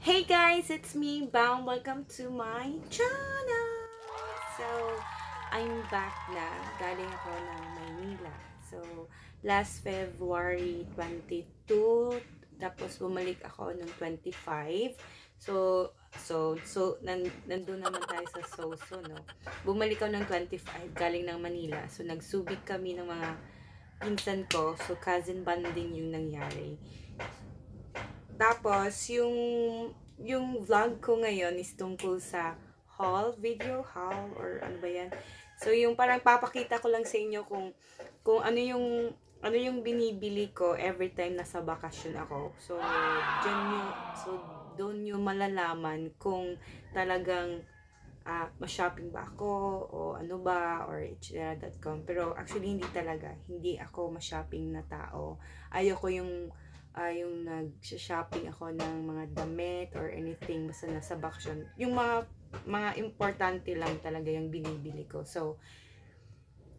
Hey guys, it's me, Bam. Welcome to my channel. So, I'm back na. Galing ako ng Maynila. So, last February 22, tapos bumalik ako noong 25. Nandun naman tayo sa Soso, no? Bumalik ako ng 25, galing ng Manila. So, nagsubik kami ng mga pinsan ko. So, cousin bonding yung nangyari. Tapos, yung vlog ko ngayon is tungkol sa video haul, or ano ba yan? So, yung parang papakita ko lang sa inyo kung ano yung binibili ko every time nasa bakasyon ako. So, doon nyo malalaman kung talagang ma-shopping ba ako o ano ba, or etc.com. Pero actually hindi talaga, hindi ako ma-shopping na tao. Ayoko yung nag-shopping ako ng mga damit or anything basta nasa bakasyon. Yung mga importante lang talaga yung binibili ko. So,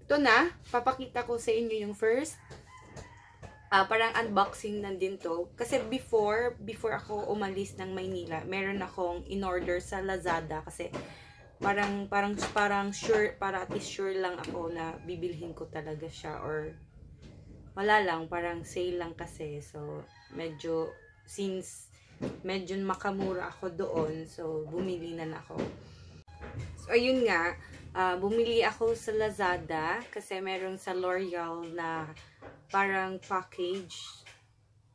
ito na, papakita ko sa inyo yung first parang unboxing na din to. Kasi before ako umalis ng Maynila, meron akong in-order sa Lazada kasi parang sure, at least sure lang ako na bibilhin ko talaga siya, or wala lang, parang sale lang kasi. So, since medyo makamura ako doon, so bumili na ako. So, ayun nga, bumili ako sa Lazada kasi meron sa L'Oreal na parang package,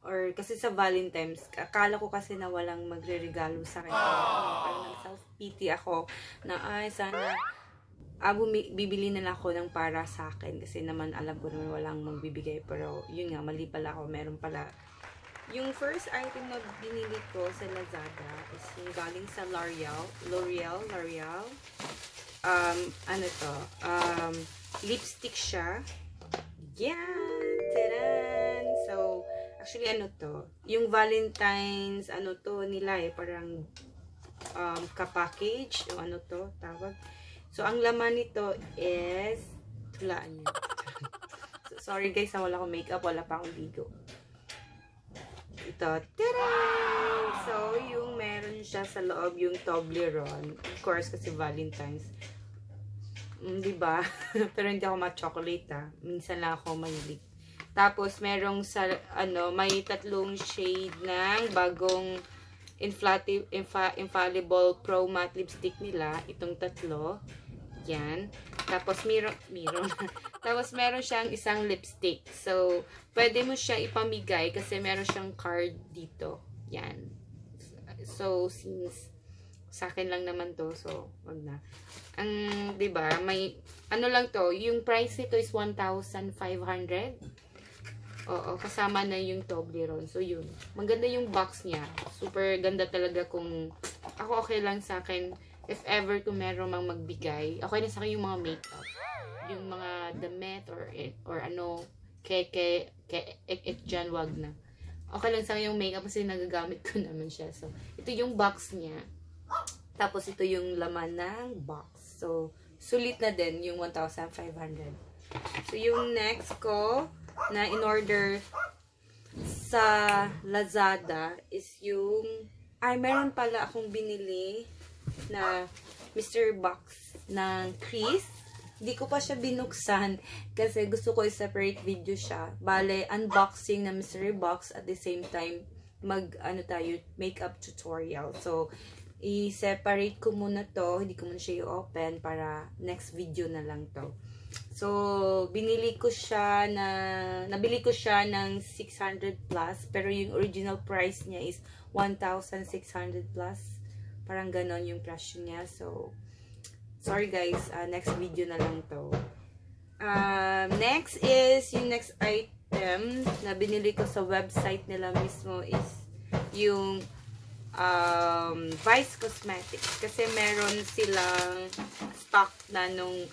or kasi sa Valentine's, akala ko kasi na walang magre-regalo sa akin. Parang nag-self-pity ako na sana bibili na lang ako ng para sa akin kasi naman alam ko naman walang magbibigay. Pero yun nga, mali pala ako, meron pala. Yung first item na binili ko sa Lazada is yung galing sa L'Oreal. Lipstick siya. Yan! Taran! So, actually yung Valentine's, nila parang ka-package, yung tawag. So, ang laman nito is, tulaan niya. So, sorry guys, wala akong makeup, wala pa akong ligo. Ito, taran! So, yung meron siya sa loob, yung Toblerone. Of course, kasi Valentine's. Diba? Pero hindi ako ma-chocolate, minsan lang ako mahilig. Tapos, merong may tatlong shade ng bagong Infallible Pro Matte Lipstick nila. Itong tatlo. Yan. Tapos, tapos, meron siyang isang lipstick. So, pwede mo siya ipamigay kasi meron siyang card dito. Yan. So, since sa akin lang naman to, so, wag na. Diba, may, lang to, yung price nito is 1,500. Oo, kasama na yung Toblerone. So, yun. Maganda yung box niya. Super ganda talaga kung, ako okay lang sa akin, if ever kung meron mang magbigay, okay na sa akin yung mga makeup. Yung mga damit, or dyan, wag na. Okay lang sa akin yung makeup kasi nagagamit ko naman siya. So, ito yung box niya. Tapos, ito yung laman ng box. So, sulit na din yung 1,500. So, yung next ko na in-order sa Lazada is meron pala akong binili na mystery box ng Chris. Hindi ko pa siya binuksan kasi gusto ko i-separate video siya. Bale, unboxing na mystery box at the same time makeup tutorial. So, i-separate ko muna to. Hindi ko muna siya i-open para next video na lang to. So, nabili ko siya ng 600 plus, pero yung original price niya is 1,600 plus. Parang ganon yung presyo niya. So, sorry guys, next video na lang to. Next is, yung next item na binili ko sa website nila mismo is yung Vice Cosmetics. Kasi meron silang stock na nung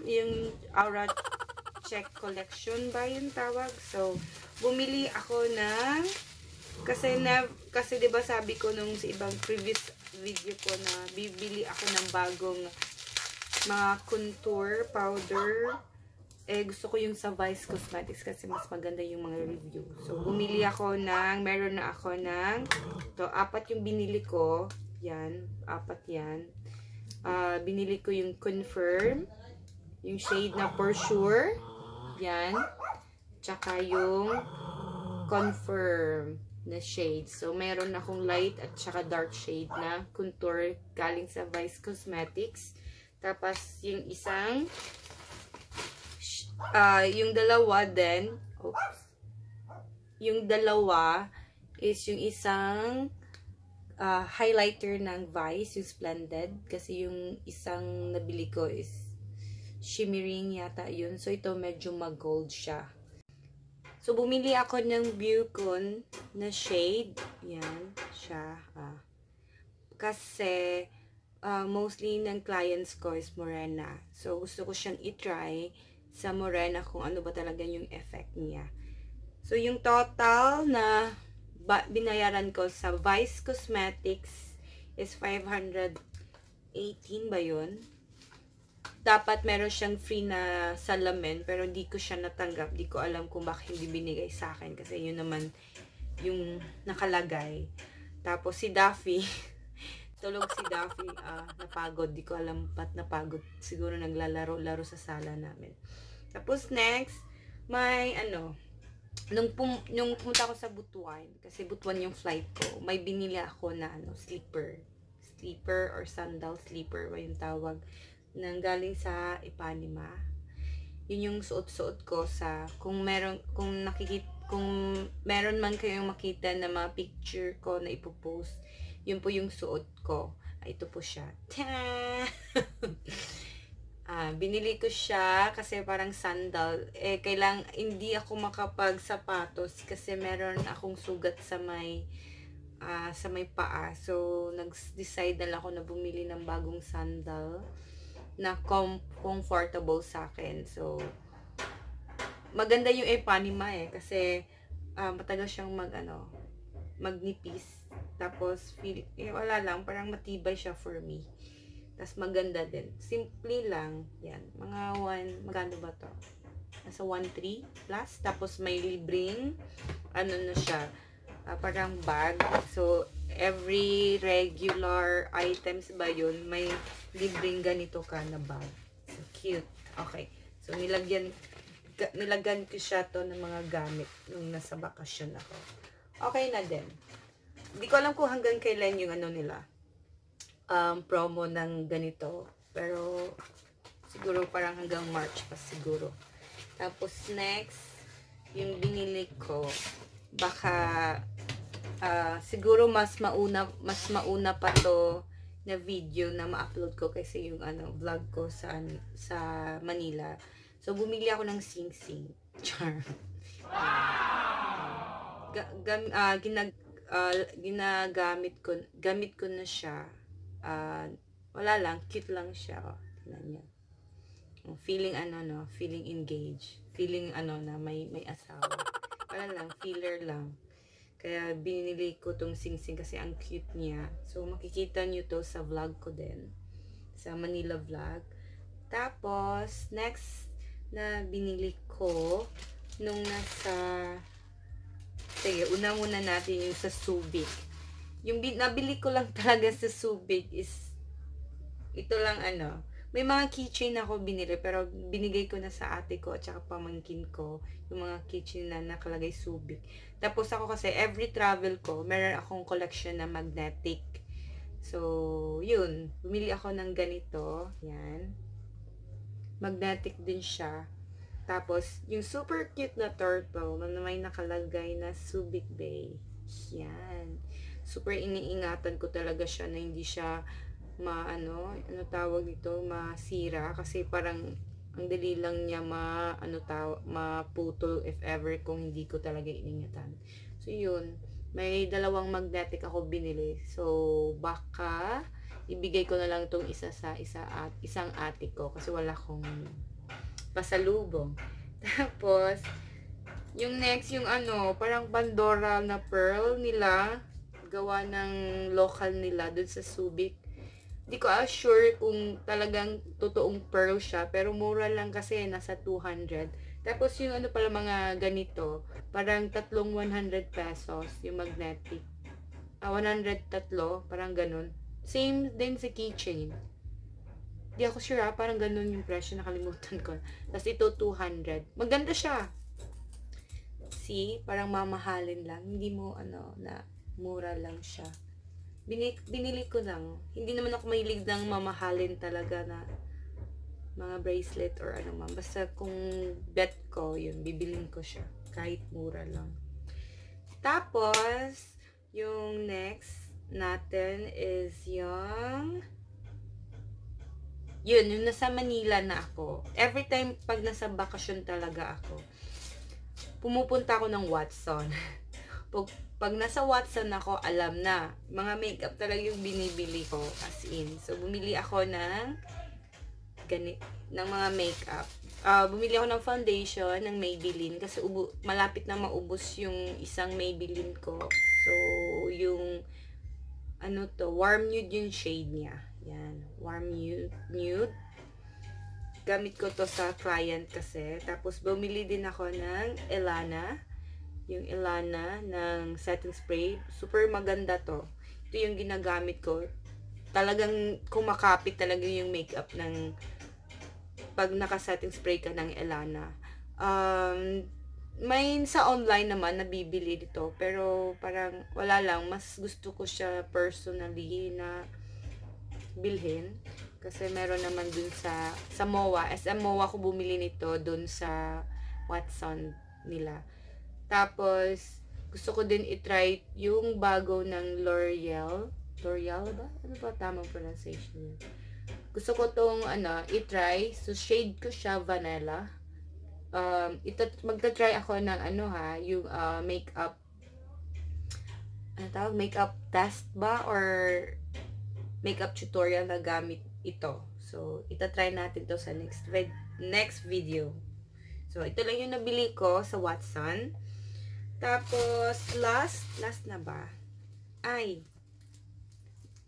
yung Aura Check Collection ba yung tawag? So, bumili ako kasi diba sabi ko nung sa ibang previous video ko na bibili ako ng bagong mga contour powder gusto ko yung sa Vice Cosmetics kasi mas maganda yung mga review. So, bumili ako meron na ako ng, apat yung binili ko. Yan, apat yan. Binili ko yung Confirm, yung shade na For Sure. Yan. Tsaka yung Confirm na shade. So, meron akong light at tsaka dark shade na contour galing sa Vice Cosmetics. Tapos, yung isang yung dalawa din, yung dalawa is yung isang highlighter ng Vice, yung Splendid. Kasi yung isang nabili ko is shimmering yata yun. So, ito medyo mag-gold siya. So, bumili ako ng Bucon na shade. Yan, siya. Kasi, mostly ng clients ko is morena. So, gusto ko siyang i-try sa morena kung ano ba talaga yung effect niya. So, yung total na binayaran ko sa Vice Cosmetics is 518 ba yun? Dapat meron siyang free na salamin, pero di ko siya natanggap. Di ko alam kung bakit hindi binigay sa akin kasi yun naman yung nakalagay. Tapos si Daffy, tulog si Daffy, napagod. Di ko alam ba't napagod. Siguro naglalaro-laro sa sala namin. Tapos next, may nung pumunta ako sa Butuan, kasi Butuan yung flight ko, may binili ako na sleeper or sandal sleeper ba yung tawag, nang galing sa Ipanema. Yun yung suot-suot ko sa, kung meron man kayong makita na mga picture ko na ipopost, yun po yung suot ko. Ito po siya. Binili ko siya kasi parang sandal. Hindi ako makapag-sapatos kasi meron akong sugat sa may paa. So, nag-decide na lang ako na bumili ng bagong sandal na comfortable sa akin. So, maganda yung Ipanema kasi matagal siyang magnipis. Tapos, wala lang, parang matibay siya for me. Tapos, maganda din. Simple lang. Yan. Magkano ba to? Nasa 1.3 plus. Tapos, may libreng, na siya, parang bag. So, every regular items ba yun, may libreng ganito ka na bag. So, cute. Okay. So, nilagyan ko siya to ng mga gamit nung nasa bakasyon ako. Okay na din. Hindi ko alam kung hanggang kailan yung nila, promo ng ganito. Pero, siguro parang hanggang March pa siguro. Tapos, next, yung binili ko, baka, siguro mas mauna pa to na video na ma-upload ko kasi yung vlog ko sa Manila. So, bumili ako ng sing-sing. Char. Gamit ko na siya. Wala lang, cute lang siya. Tingnan niya. Feeling engaged. Feeling na may asawa. Wala lang, feeler lang. Kaya binili ko tong sing-sing kasi ang cute niya. So, makikita nyo to sa vlog ko din. Sa Manila vlog. Tapos, next na binili ko, nung una muna natin yung sa Subic. Yung nabili ko lang talaga sa Subic is, ito lang may mga keychain ako binili, pero binigay ko na sa ate ko at saka pamangkin ko yung mga keychain na nakalagay Subic. Tapos ako kasi every travel ko, meron akong collection na magnetic. So, yun. Bumili ako ng ganito. Yan. Magnetic din siya. Tapos, yung super cute na turtle na may nakalagay na Subic Bay. Yan. Super iniingatan ko talaga siya na hindi siya masira kasi parang ang dali lang niya maputol if ever kung hindi ko talaga iningatan. So yun, may dalawang magnetic ako binili. So baka ibigay ko na lang tong isa sa isang ate ko kasi wala akong pasalubong. Tapos yung next, yung parang Pandora na pearl nila, gawa ng local nila dun sa Subic. Di ko sure kung talagang totoong pearl siya, pero mura lang kasi, nasa 200. Tapos yung ano pala mga ganito, parang tatlong 100 pesos yung magnetic. 100 tatlo, parang ganun. Same din sa keychain. Di ako sure parang ganun yung presyo, nakalimutan ko. Tapos ito 200. Maganda siya. See, parang mamahalin lang. Hindi mo na mura lang siya. Binili ko lang. Hindi naman ako mahilig ng mamahalin talaga na mga bracelet or ano man. Basta kung bet ko, yun, bibilin ko siya. Kahit mura lang. Tapos, yung next natin is yung nasa Manila na ako. Every time pag nasa bakasyon talaga ako, pumupunta ako ng Watson. Pag nasa Watson ako, alam na, mga makeup talaga yung binibili ko, as in. So, bumili ako ng mga makeup. Bumili ako ng foundation, ng Maybelline, kasi malapit na maubos yung isang Maybelline ko. So, yung, warm nude yung shade niya. Yan, warm nude. Gamit ko to sa client kasi. Tapos, bumili din ako ng Elana. Yung Elana ng setting spray. Super maganda to. Ito yung ginagamit ko. Talagang kumakapit talaga yung makeup ng pag naka-setting spray ka ng Elana. May sa online naman nabibili dito. Pero parang wala lang. Mas gusto ko siya personally na bilhin. Kasi meron naman dun sa MOA. SM MOA ko bumili nito dun sa Watson nila. Tapos, gusto ko din i-try yung bago ng L'Oreal. L'Oreal ba? Ano ba tamang pronunciation? Gusto ko tong i-try. So, shade ko siya vanilla. Magta-try ako ng yung makeup. Makeup test ba? Or makeup tutorial na gamit ito. So, ita-try natin to sa next video. So, ito lang yung nabili ko sa Watson. Tapos, last na ba? Ay,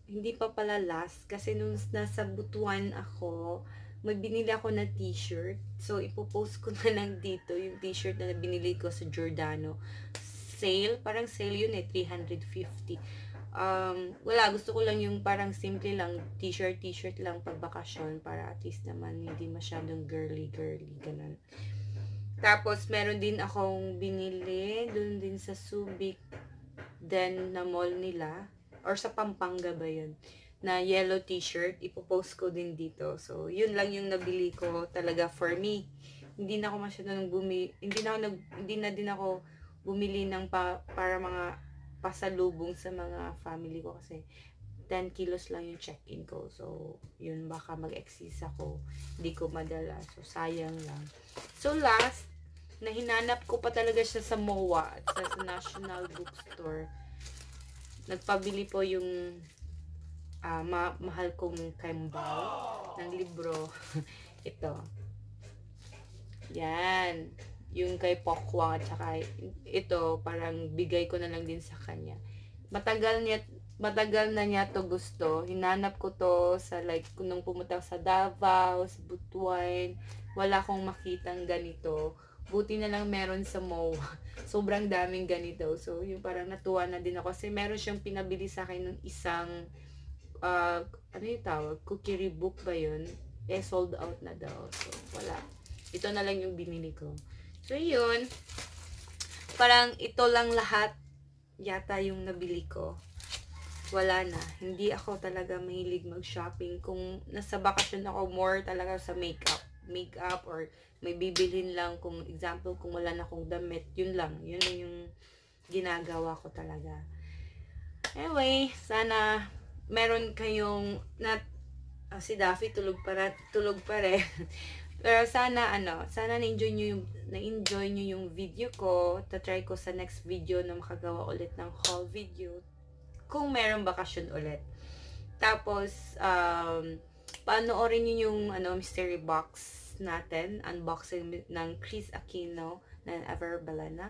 hindi pa pala last. Kasi nung nasa Butuan ako, may binili ako na t-shirt. So, ipopost ko na lang dito yung t-shirt na binili ko sa Giordano. Sale, parang sale yun 350. Wala, gusto ko lang yung parang simple lang, t-shirt lang pag bakasyon para at least naman hindi masyadong girly, ganun. Tapos, meron din akong binili doon din sa Subic then na mall nila or sa Pampanga ba yun na yellow t-shirt. Ipopost ko din dito. So, yun lang yung nabili ko talaga for me. Hindi na ako masyadong hindi na din ako bumili ng para mga pasalubong sa mga family ko kasi 10 kilos lang yung check-in ko. So, yun, baka mag-exist ako. Hindi ko madala. So, sayang lang. So, last, na hinanap ko pa talaga siya sa MOA at sa National Bookstore. Nagpabili po yung mahal kong kembal ng libro. Ito. Yan. Yung kay Pokwang at saka ito, parang bigay ko na lang din sa kanya. Matagal na niya to gusto. Hinanap ko to sa nung pumunta sa Davao, sa Butuan. Wala akong makitang ganito. Buti na lang meron sa MOA. Sobrang daming ganito. So, yung parang natuwa na din ako. Kasi meron siyang pinabili sa akin ng isang, ano yung tawag? Cookery book ba yun? Sold out na daw. So, wala. Ito na lang yung binili ko. So, yun. Parang ito lang lahat yata yung nabili ko. Wala na. Hindi ako talaga mahilig mag-shopping. Kung nasa bakasyon ako, more talaga sa makeup or may bibilhin lang, kung example, kung wala na akong damit, yun lang yung ginagawa ko talaga. Anyway, sana meron kayong si Daffy tulog pa rin. Pero sana na-enjoy nyo yung video ko. Try ko sa next video na makagawa ulit ng haul video kung meron bakasyon ulit. Tapos panoorin nyo yung mystery box natin, unboxing ng Chris Aquino na Ever Belena,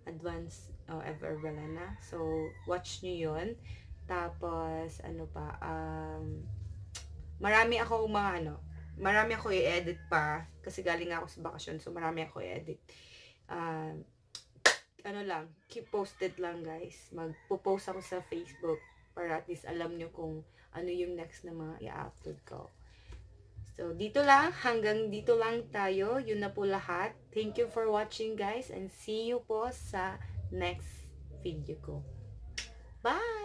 Advanced Ever Belena. So, watch nyo yun. Tapos, marami ako marami ako i-edit pa kasi galing ako sa bakasyon, so marami ako i-edit. Keep posted lang guys. Magpo-post ako sa Facebook para at least alam nyo kung ano yung next na mga i-upload ko. So, hanggang dito lang tayo. Yun na po lahat. Thank you for watching guys and see you po sa next video ko. Bye!